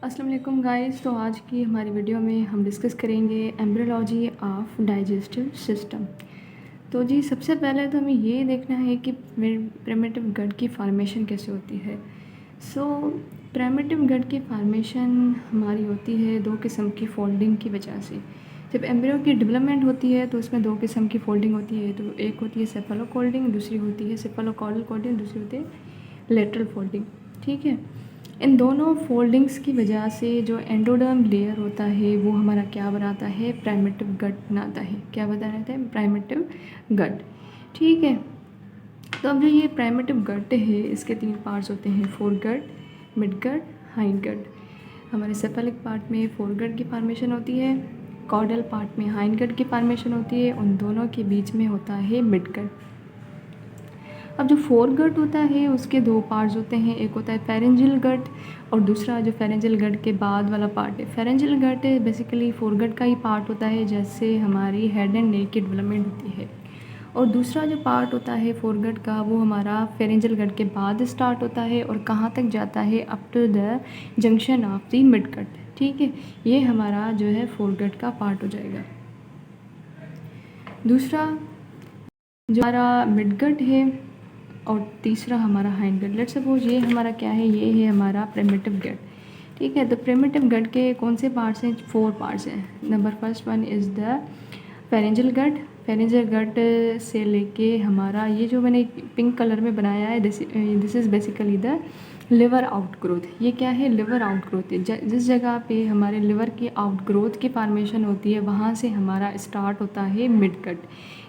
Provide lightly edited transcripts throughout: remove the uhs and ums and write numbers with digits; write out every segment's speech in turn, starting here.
अस्सलाम वालेकुम गाइस। तो आज की हमारी वीडियो में हम डिस्कस करेंगे एम्ब्रियोलॉजी ऑफ डाइजेस्टिव सिस्टम। तो जी सबसे पहले तो हमें ये देखना है कि प्रिमिटिव गट की फार्मेशन कैसे होती है। सो प्रिमिटिव गट की फार्मेशन हमारी होती है दो किस्म की फोल्डिंग की वजह से। जब एम्ब्रियो की डेवलपमेंट होती है तो उसमें दो किस्म की फोल्डिंग होती है। तो एक होती है सेफेलोकोल्डिंग, दूसरी होती है सेफेलोकॉर्डल फोल्डिंग, दूसरी होती है लेटरल फोल्डिंग। ठीक है, इन दोनों फोल्डिंग्स की वजह से जो एंडोडर्म लेयर होता है वो हमारा क्या बनाता है, प्राइमेटिव गट बनाता है। क्या बनाता है? प्राइमेटिव गट। ठीक है, तो अब जो ये प्राइमेटिव गट है इसके तीन पार्ट्स होते हैं, फोर गट, मिड गट, हाइंड गट। हमारे सेफेलिक पार्ट में फोर गट की फॉर्मेशन होती है, कॉर्डल पार्ट में हाइंड गट की फॉर्मेशन होती है, उन दोनों के बीच में होता है मिड गट। अब जो फोर गट होता है उसके दो पार्ट्स होते हैं, एक होता है फेरेंजियल गट और दूसरा जो फेरेंजियल गट के बाद वाला पार्ट है। फेरेंजियल गट बेसिकली फोर गट का ही पार्ट होता है, जैसे हमारी हेड एंड नेक की डेवलपमेंट होती है। और दूसरा जो पार्ट होता है फोर गट का वो हमारा फेरेंजियल गट के बाद स्टार्ट होता है और कहाँ तक जाता है, up to the junction of the mid gut. ठीक है, ये हमारा जो है फोर गट का पार्ट हो जाएगा। दूसरा जो हमारा मिड गट है और तीसरा हमारा हाइंड गट। लेट्स सपोज ये हमारा क्या है, ये है हमारा प्रिमिटिव गट। ठीक है, तो प्रिमिटिव गट के कौन से पार्ट्स हैं? फोर पार्ट्स हैं। Number first one is the pharyngeal gut. Pharyngeal gut से लेके हमारा ये जो मैंने पिंक कलर में बनाया है, this is basically the liver outgrowth. ये क्या है? लिवर आउटग्रोथ है। जिस जगह पे हमारे लिवर की आउटग्रोथ की फॉर्मेशन होती है वहाँ से हमारा स्टार्ट होता है मिड गट।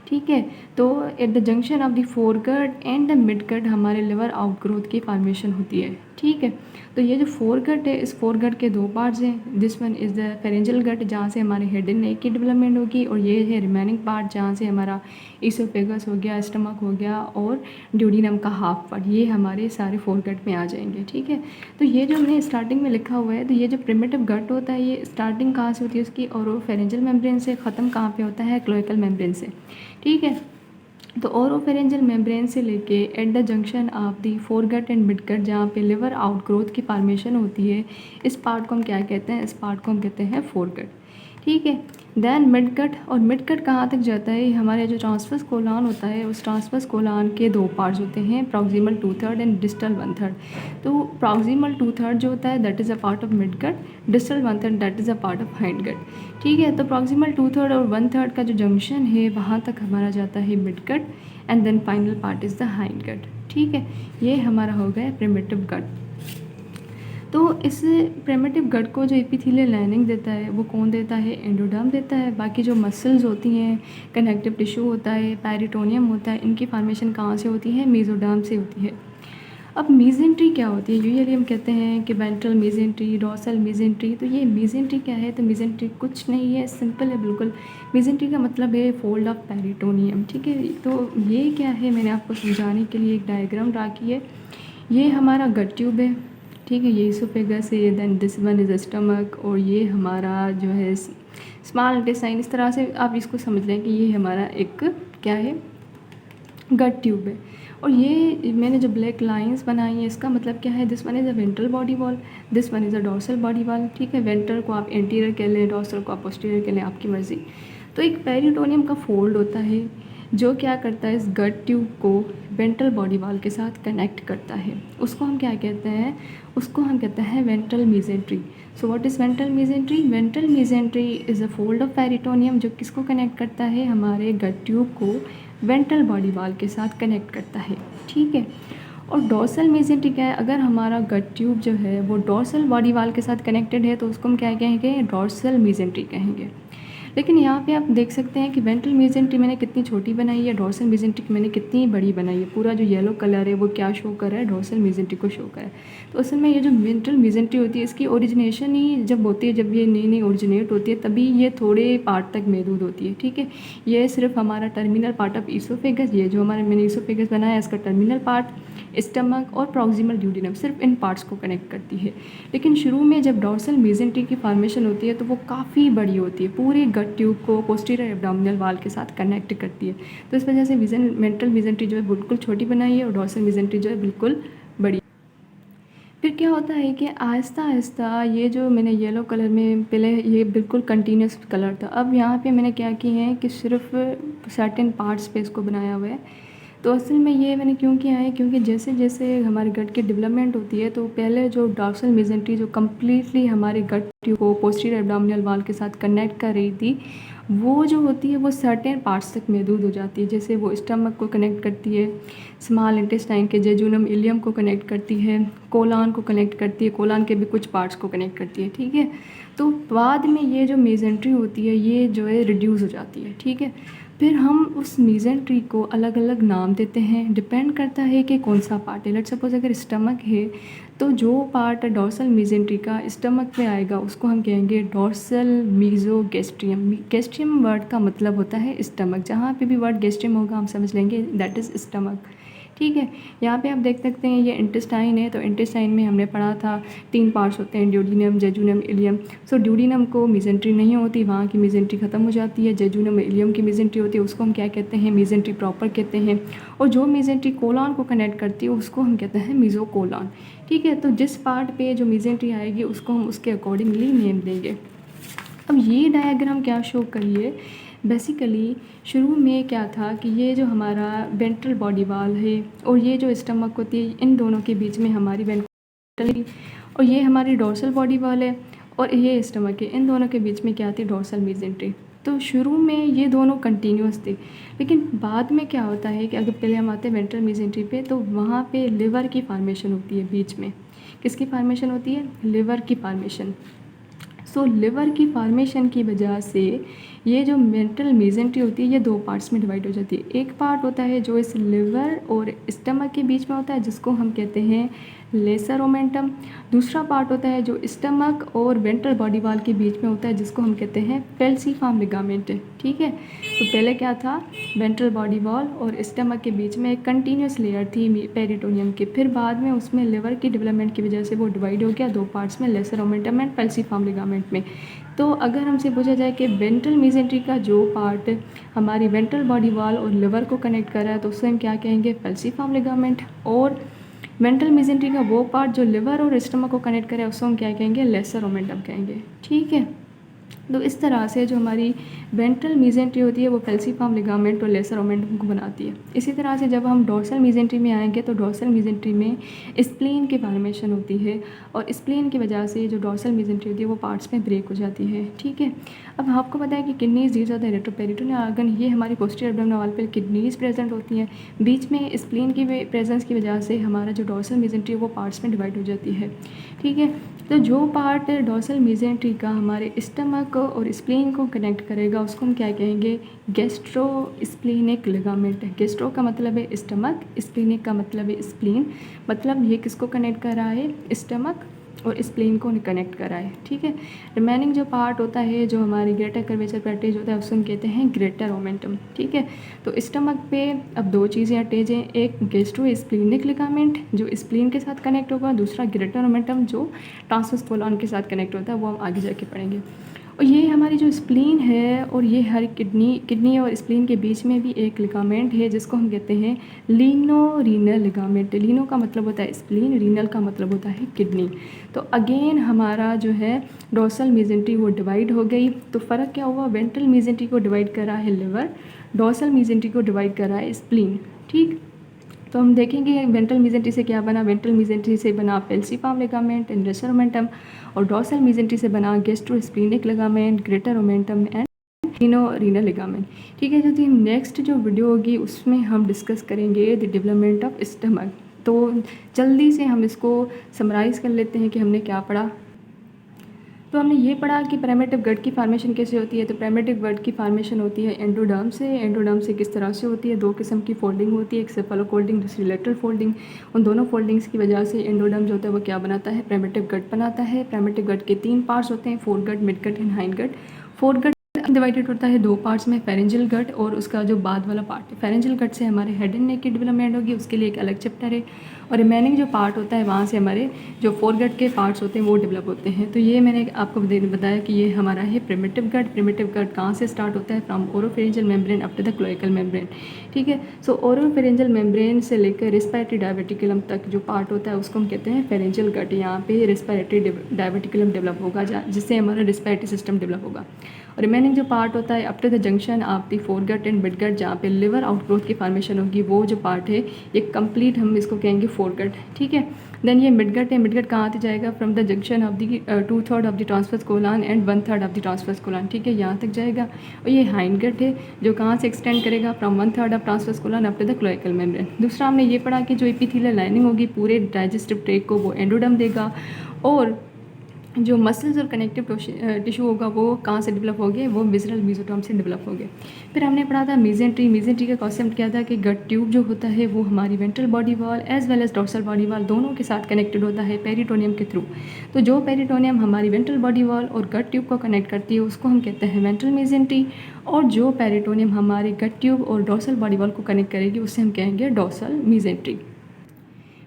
ठीक है, तो at the junction of the fore gut and the mid gut हमारे लिवर आउटग्रोथ की फॉर्मेशन होती है। ठीक है, तो ये जो फोर गट है इस फोर गट के दो पार्ट्स हैं। This one is the pharyngeal gut जहाँ से हमारे हेड एंड नेक की डेवलपमेंट होगी, और ये है रिमेनिंग पार्ट जहाँ से हमारा इसोफेगस हो गया, स्टमक हो गया और ड्यूडिनम का हाफ पार्ट, ये हमारे सारे फोर गट में आ जाएंगे। ठीक है, तो ये जो हमने स्टार्टिंग में लिखा हुआ है, तो ये जो प्रिमिटिव गट होता है ये स्टार्टिंग कहाँ से होती है उसकी, और वो फेरेंजियल मेम्ब्रेन से, ख़त्म कहाँ पे होता है? क्लोएकल मेम्ब्रेन से। ठीक है, तो ओरोफेरेंजियल मेम्ब्रेन से लेके at the junction of the fore gut and mid gut जहाँ पे लिवर आउटग्रोथ की फॉर्मेशन होती है, इस पार्ट को हम क्या कहते हैं? इस पार्ट को हम कहते हैं फोर गट। ठीक है, देन मिड गट। और मिड गट कहाँ तक जाता है? हमारे जो ट्रांसवर्स कोलान होता है उस ट्रांसवर्स कोलान के दो पार्ट्स होते हैं, proximal two third and distal one third. तो प्रॉक्सिमल टू थर्ड जो होता है that is a part of mid gut, distal one third that is a part of hind gut. ठीक है, तो प्रॉक्सिमल टू थर्ड और वन थर्ड का जो जंक्शन है वहाँ तक हमारा जाता है mid gut and then final part is the hind gut. ठीक है, ये हमारा हो गया प्रिमिटिव गट। तो इस प्रिमिटिव गट को जो एपिथेलियल लाइनिंग देता है वो कौन देता है? एंडोडर्म देता है। बाकी जो मसल्स होती हैं, कनेक्टिव टिश्यू होता है, पेरिटोनियम होता है, इनकी फॉर्मेशन कहाँ से होती है? मेसोडर्म से होती है। अब मीजेंट्री क्या होती है? यूजुअली हम कहते हैं कि वेंट्रल मीजेंट्री, डॉर्सल मीजेंट्री। तो ये मीजेंट्री क्या है? तो मीजेंट्री कुछ नहीं है, सिंपल है बिल्कुल। मीजेंट्री का मतलब है फोल्ड ऑफ पेरिटोनियम। ठीक है, तो ये क्या है मैंने आपको समझाने के लिए एक डायग्राम ड्रा की है। ये हमारा गट ट्यूब है। ठीक है, ये इसोफेगस है, then this one is stomach, और ये हमारा जो है स्मॉल इंटेस्टाइन। इस तरह से आप इसको समझ लें कि ये हमारा एक क्या है? गट ट्यूब है। और ये मैंने जो ब्लैक लाइंस बनाई हैं इसका मतलब क्या है? This one is a ventral body wall, this one is a dorsal body wall. ठीक है, वेंट्रल को आप एंटीरियर कह लें, डॉर्सल को आप पोस्टीरियर कह लें, आपकी मर्ज़ी। तो एक पेरिटोनियम का फोल्ड होता है जो क्या करता है? इस गट ट्यूब को वेंट्रल बॉडी वॉल के साथ कनेक्ट करता है। उसको हम क्या कहते हैं? उसको हम कहते हैं ventral mesentery. So what is ventral mesentery? Ventral mesentery is a fold of peritoneum जो किसको कनेक्ट करता है? हमारे गट ट्यूब को वेंट्रल बॉडी वॉल के साथ कनेक्ट करता है। ठीक है, और डॉर्सल मीजेंट्री क्या है? अगर हमारा गट ट्यूब जो है वो डॉर्सल बॉडी वॉल के साथ कनेक्टेड है तो उसको हम क्या कहेंगे? डॉर्सल मीजेंट्री कहेंगे। लेकिन यहाँ पे आप देख सकते हैं कि वेंट्रल मीजेंट्री मैंने कितनी छोटी बनाई है, डॉर्सल मीजेंट्री मैंने कितनी बड़ी बनाई है। पूरा जो येलो कलर है वो क्या शो कर रहा है? डॉर्सल मीजेंट्री को शो कर रहा है। तो असल में ये जो वेंट्रल मीजेंट्री होती है इसकी ओरिजिनेशन ही जब होती है, जब ये नई नई ओरिजिनेट होती है तभी ये थोड़े पार्ट तक महदूद होती है। ठीक है, ये सिर्फ हमारा टर्मिनल पार्ट ऑफ ईसोफेगस, ये जो हमारे मैंने ईसोफेगस बनाया है इसका टर्मिनल पार्ट, स्टमक और प्रॉक्सिमल ड्यूडिनम, सिर्फ इन पार्ट्स को कनेक्ट करती है। लेकिन शुरू में जब डॉर्सल मीजेंट्री की फॉर्मेशन होती है तो वो काफ़ी बड़ी होती है, पूरे गट ट्यूब को पोस्टीरियर एब्डोमिनल वाल के साथ कनेक्ट करती है। तो इस वजह से वेंट्रल मीजेंट्री जो है बिल्कुल छोटी बनाई है और डॉर्सल मीजेंट्री जो है बिल्कुल बड़ी। फिर क्या होता है कि आहिस्ता-आहिस्ता ये जो मैंने येलो कलर में पहले ये बिल्कुल कंटीन्यूअस कलर था, अब यहाँ पे मैंने क्या किए हैं कि सिर्फ़ सर्टेन पार्ट्स पे इसको बनाया हुआ है। तो असल में ये मैंने क्यों किया है, क्योंकि जैसे-जैसे हमारे गट की डेवलपमेंट होती है तो पहले जो डॉर्सल मेसेंट्री जो कम्प्लीटली हमारे गट को पोस्टीरियर एब्डोमिनल वॉल के साथ कनेक्ट कर रही थी, वो जो होती है वो सर्टेन पार्ट्स तक महदूद हो जाती है। जैसे वो स्टमक को कनेक्ट करती है, स्मॉल इंटेस्टाइन के जेजुनम इलियम को कनेक्ट करती है, कोलान को कनेक्ट करती है, कोलान के भी कुछ पार्ट्स को कनेक्ट करती है, ठीक है। तो बाद में ये जो मेसेंट्री होती है ये जो है रिड्यूस हो जाती है, ठीक है। फिर हम उस मेसेंट्री को अलग अलग नाम देते हैं, डिपेंड करता है कि कौन सा पार्ट है। लेट्स सपोज अगर स्टमक है तो जो पार्ट डॉर्सल मेसेंट्री का स्टमक पे आएगा उसको हम कहेंगे डॉर्सल मीज़ोगैस्ट्रियम। गैस्ट्रियम वर्ड का मतलब होता है स्टमक, जहाँ पे भी वर्ड गैस्ट्रियम होगा हम समझ लेंगे दैट इज़ स्टमक, ठीक है। यहाँ पे आप देख सकते हैं ये इंटेस्टाइन है, तो इंटेस्टाइन में हमने पढ़ा था 3 पार्ट्स होते हैं, ड्यूडिनम, जेजुनम, इलियम। सो ड्यूडिनम को मेसेंट्री नहीं होती, वहाँ की मेसेंट्री ख़त्म हो जाती है। जेजुनम इलियम की मेसेंट्री होती है, उसको हम क्या कहते हैं, मेसेंट्री प्रॉपर कहते हैं। और जो मेसेंट्री कोलॉन को कनेक्ट करती है उसको हम कहते हैं मीज़ोकोलॉन, ठीक है। तो जिस पार्ट पे जो मेसेंट्री आएगी उसको हम उसके अकॉर्डिंगली नेम देंगे। अब ये डायग्राम क्या शो करिए, बेसिकली शुरू में क्या था कि ये जो हमारा वेंट्रल बॉडी वॉल है और ये जो स्टमक होती है, इन दोनों के बीच में हमारी वेंट्रल, और ये हमारी डॉर्सल बॉडी वॉल है और ये स्टमक है, इन दोनों के बीच में क्या थी, डॉर्सल मेसेंट्री। तो शुरू में ये दोनों कंटिन्यूस थे, लेकिन बाद में क्या होता है कि अगर पहले हम आते हैं वेंट्रल मेसेंट्री पे, तो वहाँ पे लिवर की फॉर्मेशन होती है बीच में। किसकी फॉर्मेशन होती है, लिवर की फॉर्मेशन। सो लिवर की फॉर्मेशन की वजह से ये जो वेंट्रल मेसेंट्री होती है ये 2 पार्ट्स में डिवाइड हो जाती है। एक पार्ट होता है जो इस लिवर और स्टमक के बीच में होता है जिसको हम कहते हैं लेसर ओमेंटम। दूसरा पार्ट होता है जो स्टमक और वेंट्रल बॉडी वॉल के बीच में होता है जिसको हम कहते हैं फेल्सीफॉर्म लिगामेंट, ठीक है। तो पहले क्या था, वेंट्रल बॉडी वॉल और स्टमक के बीच में एक कंटिन्यूस लेयर थी पेरिटोनियम की, फिर बाद में उसमें लिवर की डेवलपमेंट की वजह से वो डिवाइड हो गया 2 पार्ट्स में, लेसर ओमेंटम एंड फेल्सीफॉर्म लिगामेंट में। तो अगर हमसे पूछा जाए कि वेंट्रल मेसेंट्री का जो पार्ट हमारी वेंट्रल बॉडी वॉल और लिवर को कनेक्ट कर रहा है तो उससे हम क्या कहेंगे, फेल्सीफॉर्म लिगामेंट। और वेंट्रल मेसेंट्री का वो पार्ट जो लिवर और स्टमक को कनेक्ट करे उसको हम क्या कहेंगे, लेसर ओमेंटम कहेंगे, ठीक है। तो इस तरह से जो हमारी वेंट्रल मेसेंट्री होती है वो फेल्सीफॉर्म लिगामेंट और लेसर ओमेंटम को बनाती है। इसी तरह से जब हम डॉर्सल मेसेंट्री में आएंगे तो डॉर्सल मेसेंट्री में स्प्लीन की फॉर्मेशन होती है और स्प्लीन की वजह से जो डॉर्सल मेसेंट्री होती है वो पार्ट्स में ब्रेक हो जाती है, ठीक है। अब आपको पता है कि kidneys, these are the retroperitoneal organ, ये हमारी पोस्टीरियर एब्डोमिनल वॉल पर किडनीज प्रेजेंट होती हैं। बीच में स्प्लीन की प्रेजेंस की वजह से हमारा जो डॉर्सल मेसेंट्री है वो पार्ट्स में डिवाइड हो जाती है, ठीक है। तो जो पार्ट डॉर्सल मेसेंट्री का हमारे स्टमक और स्प्लीन को कनेक्ट करेगा उसको हम क्या कहेंगे, गैस्ट्रो स्प्लीनिक लिगामेंट। गैस्ट्रो का मतलब है स्टमक, स्प्लीनिक का मतलब है स्प्लीन, मतलब ये किसको कनेक्ट कर रहा है, स्टमक और स्प्लीन को कनेक्ट करा है, ठीक है। रिमेनिंग जो पार्ट होता है जो हमारी ग्रेटर कर्वेचर पैटेज होता है उसको हम कहते हैं ग्रेटर ओमेंटम, ठीक है। तो स्टमक पे अब 2 चीज़ें अटैच हैं, एक गैस्ट्रो स्प्लीनिक लिगामेंट जो स्प्लीन के साथ कनेक्ट होगा, दूसरा ग्रेटर ओमेंटम जो ट्रांसवर्स कोलॉन के साथ कनेक्ट होता है, वो हम आगे जाके पढ़ेंगे। और ये हमारी जो स्प्लीन है और ये हर किडनी और स्प्लीन के बीच में भी एक लिगामेंट है जिसको हम कहते हैं लीनो रीनल लिगामेंट। लीनो का मतलब होता है स्प्लीन, रीनल का मतलब होता है किडनी। तो अगेन हमारा जो है डॉर्सल मेसेंट्री वो डिवाइड हो गई। तो फ़र्क क्या हुआ, वेंट्रल मेसेंट्री को डिवाइड कर रहा है लिवर, डॉर्सल मेसेंट्री को डिवाइड कर रहा है स्प्लीन, ठीक। तो हम देखेंगे वेंट्रल मेसेंट्री से क्या बना, वेंट्रल मेसेंट्री से बना falciform ligament and lesser omentum, और डॉर्सल मेसेंट्री से बना gastrosplenic ligament, greater omentum and renal ligament, ठीक है। जो नेक्स्ट जो वीडियो होगी उसमें हम डिस्कस करेंगे द डेवलपमेंट ऑफ स्टमक। तो जल्दी से हम इसको समराइज़ कर लेते हैं कि हमने क्या पढ़ा। तो हमने ये पढ़ा कि प्राइमेटिव गट की फॉर्मेशन कैसे होती है। तो प्राइमेटिव गट की फॉर्मेशन होती है एंडोडर्म से। एंडोडर्म से किस तरह से होती है, 2 किस्म की फोल्डिंग होती है, एक सेफालो फोल्डिंग, दूसरी लेटरल फोल्डिंग। उन दोनों फोल्डिंग्स की वजह से एंडोडर्म जो होता है वो क्या बनाता है, प्राइमेटिव गट बनाता है। प्राइमेटिव गट के 3 पार्ट्स होते हैं, fore gut, mid gut and hind gut. Fore gut divided होता है 2 पार्ट्स में, फेरेंजियल गट और उसका जो बाद वाला पार्ट है। फेरेंजियल गट से हमारे हेड एंड नेक की डेवलपमेंट होगी, उसके लिए एक अलग चैप्टर है। और रिमेनिंग जो पार्ट होता है वहाँ से हमारे जो फोरगट के पार्ट्स होते हैं वो डेवलप होते हैं। तो ये मैंने आपको बताया कि ये हमारा है प्रिमिटिव गट। प्रिमिटिव गट कहाँ से स्टार्ट होता है? From oropharyngeal membrane up to the cloacal membrane. ठीक है, सो ओरोफेरेंजियल मेम्ब्रेन से लेकर रेस्पिरेटरी डायवर्टिकुलम तक जो पार्ट होता है उसको हम कहते हैं फेरेंजियल गट। यहाँ पे रेस्पिरेटरी डायवर्टिकुलम डेवलप होगा जिससे हमारा रेस्पिरेटरी सिस्टम डेवलप होगा। और रिमेनिंग जो पार्ट होता है up to the junction of the foregut and midgut, जहाँ पे लिवर आउटग्रोथ की फॉर्मेशन होगी, वो जो पार्ट है ये कंप्लीट हम इसको कहेंगे फोरगट। ठीक है, देन ये मिडगट है। मिडगट कहाँ आते जाएगा? From the junction of the 2/3 of the transverse colon and 1/3 of the transverse colon. ठीक है, यहाँ तक जाएगा। और ये हाइंडगट है जो कहाँ से एक्सटेंड करेगा? From 1/3 of transverse colon up to the cloacal membrane. दूसरा हमने ये पढ़ा कि जो एपिथेलियल लाइनिंग होगी पूरे डाइजेस्टिव ट्रैक्ट को वो एंडोडर्म देगा, और जो मसल्स और कनेक्टिव टिश्यू होगा वो कहाँ से डेवलप हो गए? वो विज़रल मेसोटर्म से डेवलप हो गए। फिर हमने पढ़ा था मेसेंट्री। मेसेंट्री का कॉन्सेप्ट क्या था कि गट ट्यूब जो होता है वो हमारी ventral body wall as well as dorsal body wall दोनों के साथ कनेक्टेड होता है पेरिटोनियम के थ्रू। तो जो पेरिटोनियम हमारी वेंट्रल बॉडी वॉल और गट ट्यूब को कनेक्ट करती है उसको हम कहते हैं वेंट्रल मेसेंट्री, और जो पेरिटोनियम हमारे गट ट्यूब और डॉर्सल बॉडी वॉल को कनेक्ट करेगी उससे हम कहेंगे डॉर्सल मेसेंट्री।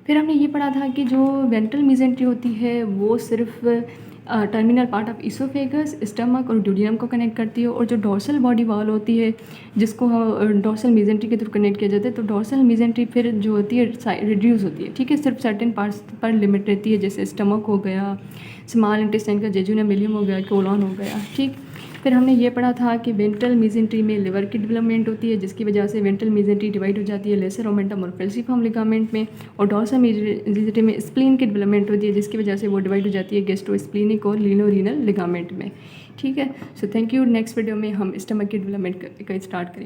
फिर हमने ये पढ़ा था कि जो वेंट्रल मेसेंट्री होती है वो सिर्फ terminal part of oesophagus, stomach और ड्यूडिनम को कनेक्ट करती है, और जो डॉर्सल बॉडी वॉल होती है जिसको डॉर्सल मेसेंट्री के थ्रू कनेक्ट किया जाता है, तो डॉर्सल मेसेंट्री फिर जो होती है रिड्यूस होती है। ठीक है, सिर्फ सर्टेन पार्ट्स पर लिमिट रहती है, जैसे स्टमक हो गया, स्मॉल इंटेस्टाइन का जेजुनम इलियम हो गया, कोलन हो गया। ठीक, फिर हमने ये पढ़ा था कि वेंट्रल मेसेंट्री में लिवर की डेवलपमेंट होती है जिसकी वजह से वेंट्रल मेसेंट्री डिवाइड हो जाती है लेसर ओमेंटम और फेल्सिफॉर्म लिगामेंट में, और डॉर्सल मेसेंट्री में स्प्लीन की डेवलपमेंट होती है जिसकी वजह से वो डिवाइड हो जाती है गैस्ट्रोस्प्लीनिक और लीनोरीनल लिगामेंट में। ठीक है, so thank you. Next video में हम स्टमक की डेवलपमेंट का स्टार्ट करेंगे।